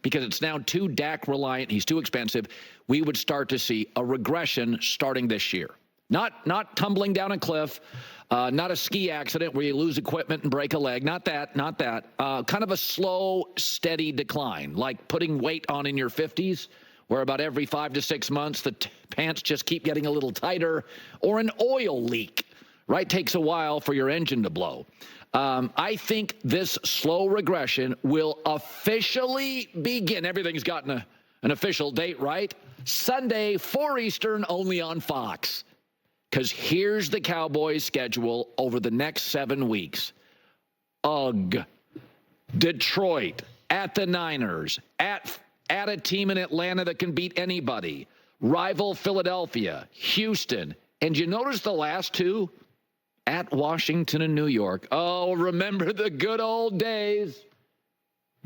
because it's now too Dak reliant. He's too expensive. We would start to see a regression starting this year. Not tumbling down a cliff, not a ski accident where you lose equipment and break a leg. Not that. Kind of a slow, steady decline, like putting weight on in your 50s, where about every 5 to 6 months the pants just keep getting a little tighter, or an oil leak, right? Takes a while for your engine to blow. I think this slow regression will officially begin. Everything's gotten an official date, right? Sunday, 4 Eastern, only on Fox. Because here's the Cowboys' schedule over the next 7 weeks. Ugh. Detroit, at the Niners, at a team in Atlanta that can beat anybody. Rival Philadelphia, Houston. And you notice the last two? At Washington and New York. Oh, remember the good old days.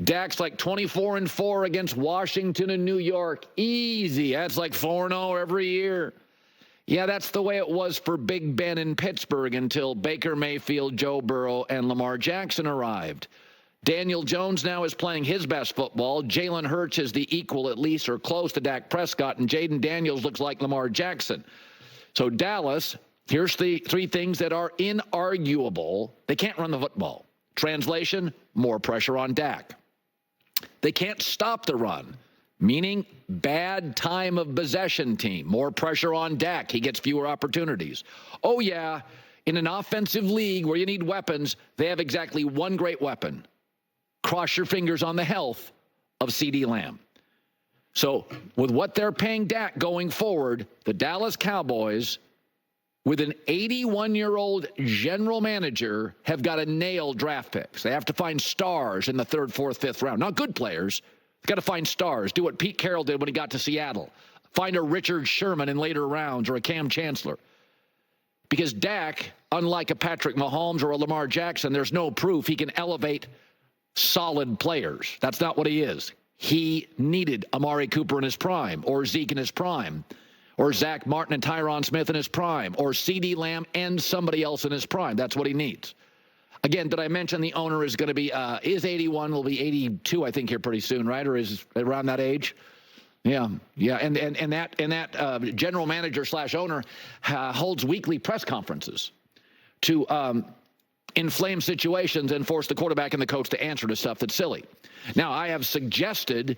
Dak's like 24-4 against Washington and New York. Easy. That's like 4-0 every year. Yeah, that's the way it was for Big Ben in Pittsburgh until Baker Mayfield, Joe Burrow, and Lamar Jackson arrived. Daniel Jones now is playing his best football. Jalen Hurts is the equal, at least, or close to Dak Prescott, and Jaden Daniels looks like Lamar Jackson. So Dallas, here's the 3 things that are inarguable. They can't run the football. Translation, more pressure on Dak. They can't stop the run, meaning bad time of possession team. More pressure on Dak. He gets fewer opportunities. Oh, yeah, in an offensive league where you need weapons, they have exactly one great weapon. Cross your fingers on the health of CeeDee Lamb. So with what they're paying Dak going forward, the Dallas Cowboys, with an 81-year-old general manager, have got to nail draft picks. They have to find stars in the 3rd, 4th, 5th round. Not good players. They've got to find stars. Do what Pete Carroll did when he got to Seattle. Find a Richard Sherman in later rounds or a Cam Chancellor. Because Dak, unlike a Patrick Mahomes or a Lamar Jackson, there's no proof he can elevate solid players. That's not what he is. He needed Amari Cooper in his prime, or Zeke in his prime, or Zach Martin and Tyron Smith in his prime, or CeeDee Lamb and somebody else in his prime. That's what he needs. Again, did I mention the owner is going to be, is 81, will be 82, I think, here pretty soon, right? Or is around that age? Yeah. And that general manager / owner holds weekly press conferences to inflame situations and force the quarterback and the coach to answer to stuff that's silly. Now, I have suggested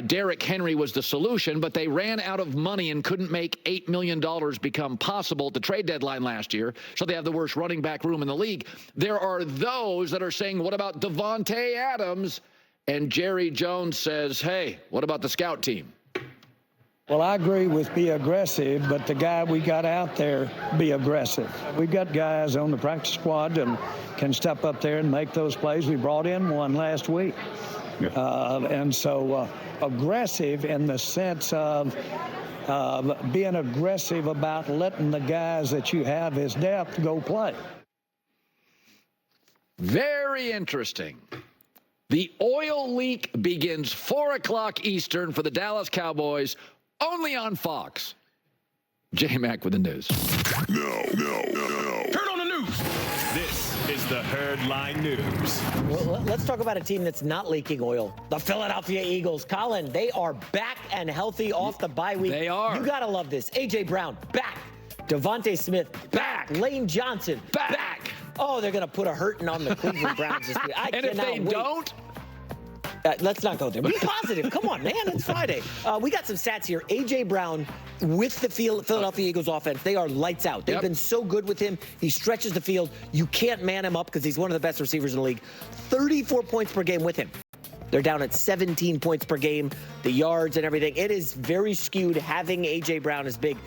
Derrick Henry was the solution, but they ran out of money and couldn't make $8 million become possible at the trade deadline last year, so they have the worst running back room in the league. There are those that are saying, what about Devontae Adams? And Jerry Jones says, hey, what about the scout team? Well, I agree with be aggressive, but the guy we got out there, be aggressive. We've got guys on the practice squad that can step up there and make those plays. We brought in one last week. And so aggressive in the sense of being aggressive about letting the guys that you have as depth go play. Very interesting. The oil leak begins 4 o'clock Eastern for the Dallas Cowboys, only on Fox. J-Mac with the news. No. Turn on the news. This is the Herd Line News. Well, let's talk about a team that's not leaking oil. The Philadelphia Eagles. Colin, they are back and healthy off the bye week. They are. You got to love this. A.J. Brown, back. Devontae Smith, back. Lane Johnson, back. Oh, they're going to put a hurting on the Cleveland Browns this week. And if they don't? Let's not go there. Be positive. Come on, man. It's Friday. We got some stats here. A.J. Brown with the Philadelphia Eagles offense, they are lights out. They've been so good with him. He stretches the field. You can't man him up because he's one of the best receivers in the league. 34 points per game with him. They're down at 17 points per game. The yards and everything. It is very skewed having A.J. Brown as big.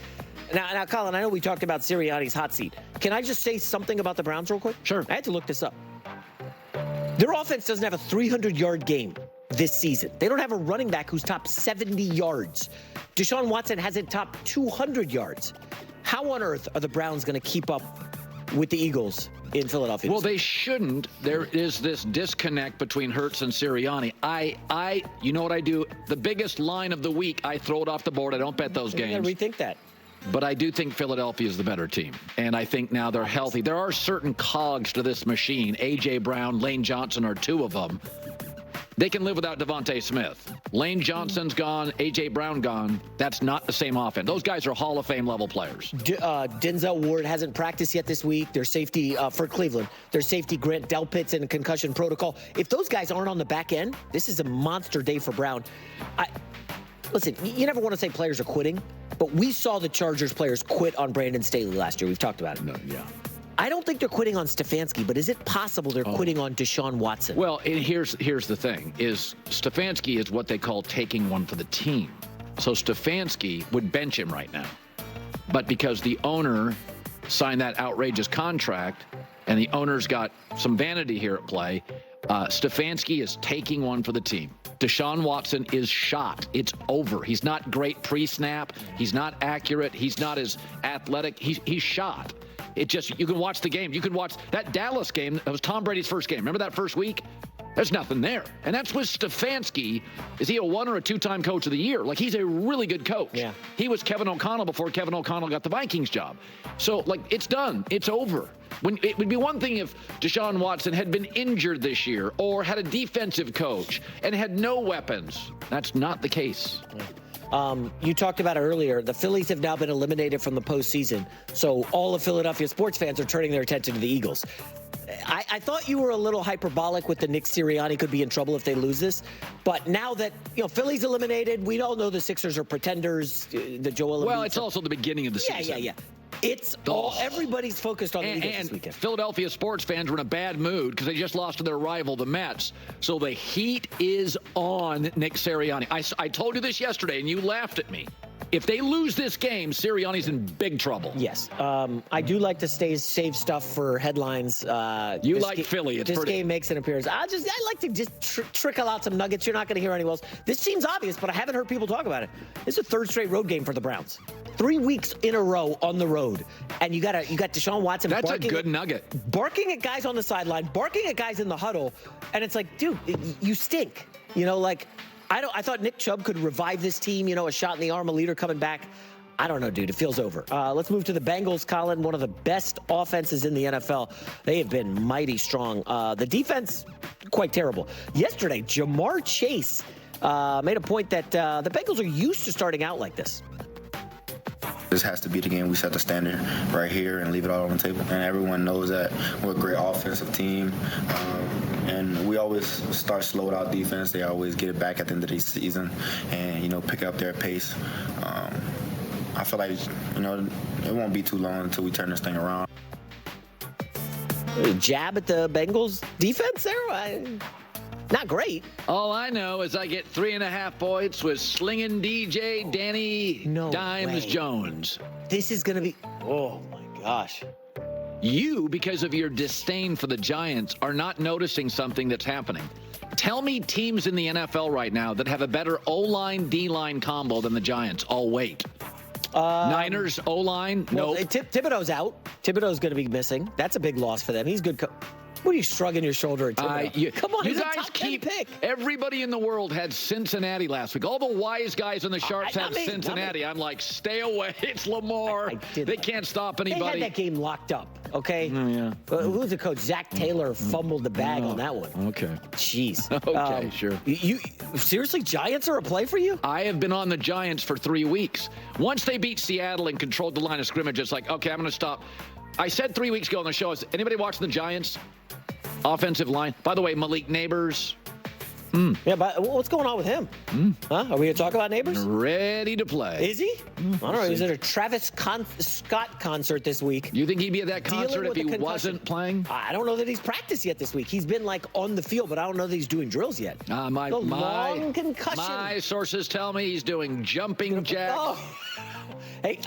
Now, Colin, I know we talked about Sirianni's hot seat. Can I just say something about the Browns real quick? Sure. I had to look this up. Their offense doesn't have a 300-yard game this season. They don't have a running back who's top 70 yards. Deshaun Watson hasn't topped 200 yards. How on earth are the Browns going to keep up with the Eagles in Philadelphia? Well, they shouldn't. There is this disconnect between Hurts and Sirianni. You know what I do? The biggest line of the week, I throw it off the board. I don't bet those games. You got to rethink that. But I do think Philadelphia is the better team. And I think now they're healthy. There are certain cogs to this machine. A.J. Brown, Lane Johnson are two of them. They can live without Devontae Smith. Lane Johnson's gone. A.J. Brown gone. That's not the same offense. Those guys are Hall of Fame level players. Denzel Ward hasn't practiced yet this week. Their safety for Cleveland. Their safety, Grant Delpit's in concussion protocol. If those guys aren't on the back end, this is a monster day for Brown. Listen, you never want to say players are quitting, but we saw the Chargers players quit on Brandon Staley last year. We've talked about it. No, yeah. I don't think they're quitting on Stefanski, but is it possible they're quitting on Deshaun Watson? Well, and here's the thing, is Stefanski is what they call taking one for the team. So Stefanski would bench him right now. But because the owner signed that outrageous contract and the owner's got some vanity here at play, Stefanski is taking one for the team. Deshaun Watson is shot. It's over. He's not great pre-snap. He's not accurate. He's not as athletic. He's shot. It just, you can watch the game. You can watch that Dallas game. That was Tom Brady's first game. Remember that first week? There's nothing there. And that's with Stefanski. Is he a 1 or a 2-time coach of the year? Like, he's a really good coach. Yeah. He was Kevin O'Connell before Kevin O'Connell got the Vikings job. So, like, it's done. It's over. It would be one thing if Deshaun Watson had been injured this year or had a defensive coach and had no weapons. That's not the case. You talked about it earlier. The Phillies have now been eliminated from the postseason. So all of Philadelphia sports fans are turning their attention to the Eagles. I thought you were a little hyperbolic with the Nick Sirianni could be in trouble if they lose this. But now that, Philly's eliminated, we all know the Sixers are pretenders. The Joel Embiid. Well, it's also the beginning of the season. Yeah. It's everybody's focused on the Eagles this weekend. Philadelphia sports fans were in a bad mood because they just lost to their rival, the Mets. So the heat is on Nick Sirianni. I told you this yesterday, and you laughed at me. If they lose this game, Sirianni's in big trouble. Yes. I do like to save stuff for headlines. You like Philly. This game makes an appearance. I like to just trickle out some nuggets. You're not going to hear anywhere else. This seems obvious, but I haven't heard people talk about it. This is a third straight road game for the Browns. 3 weeks in a row on the road. And you got Deshaun Watson. That's a good nugget. Barking at guys on the sideline, barking at guys in the huddle. And it's like, dude, you stink. I thought Nick Chubb could revive this team, a shot in the arm, a leader coming back. I don't know, dude. It feels over. Let's move to the Bengals, Colin, one of the best offenses in the NFL. They have been mighty strong. The defense, quite terrible. Yesterday, Jamar Chase made a point that the Bengals are used to starting out like this. This has to be the game we set the standard right here and leave it all on the table. And everyone knows that we're a great offensive team. And we always start slow with our defense. They always get it back at the end of the season and, pick up their pace. I feel like, it won't be too long until we turn this thing around. Jab at the Bengals defense there? Not great. All I know is I get 3.5 points with slinging DJ Danny Dimes Jones. This is going to be, oh my gosh. You, because of your disdain for the Giants, are not noticing something that's happening. Tell me teams in the NFL right now that have a better O-line, D-line combo than the Giants. I'll wait. Niners, O-line, no. Thibodeau's out. Thibodeau's going to be missing. That's a big loss for them. He's good. What are you shrugging your shoulder at Thibodeau? Come on, you guys pick. Everybody in the world had Cincinnati last week. All the wise guys in the Sharps have Cincinnati. I'm like, stay away. It's Lamar. They can't stop anybody. They had that game locked up, okay? Oh, yeah. Who's the coach? Zach Taylor fumbled the bag on that one. Okay. Jeez. Okay, sure. You seriously, Giants are a play for you? I have been on the Giants for 3 weeks. Once they beat Seattle and controlled the line of scrimmage, it's like, okay, I'm going to stop. I said 3 weeks ago on the show, is anybody watching the Giants? Offensive line. By the way, Malik Neighbors. Yeah, but what's going on with him? Huh? Are we going to talk about Neighbors? Ready to play. Is he? I don't know. He was at a Travis Scott concert this week. You think he'd be at that concert if he wasn't playing? I don't know that he's practiced yet this week. He's been on the field, but I don't know that he's doing drills yet. Long concussion. My sources tell me he's doing jumping jacks. Oh. Hey,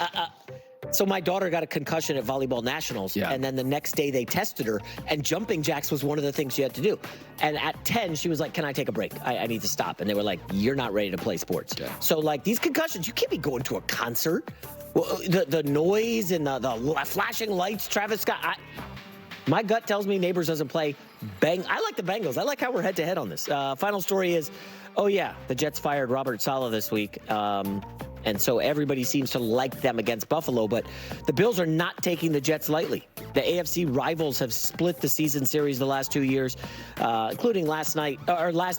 so my daughter got a concussion at volleyball nationals, and then the next day they tested her, and jumping jacks was one of the things she had to do. And at 10, she was like, can I take a break? I need to stop. And they were like, you're not ready to play sports. Yeah. So, these concussions, you can't be going to a concert. Well, the noise and the flashing lights, Travis Scott. My gut tells me Neighbors doesn't play. I like the Bengals. I like how we're head-to-head on this. Final story is, the Jets fired Robert Saleh this week. And so everybody seems to like them against Buffalo, but the Bills are not taking the Jets lightly. The AFC rivals have split the season series the last 2 years, including last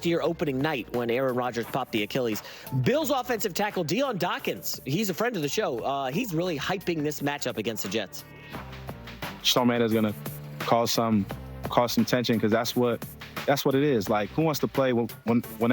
year opening night when Aaron Rodgers popped the Achilles. Bills offensive tackle Dion Dawkins, he's a friend of the show. He's really hyping this matchup against the Jets. Sean is going to cause some tension because that's what it is. Like, who wants to play when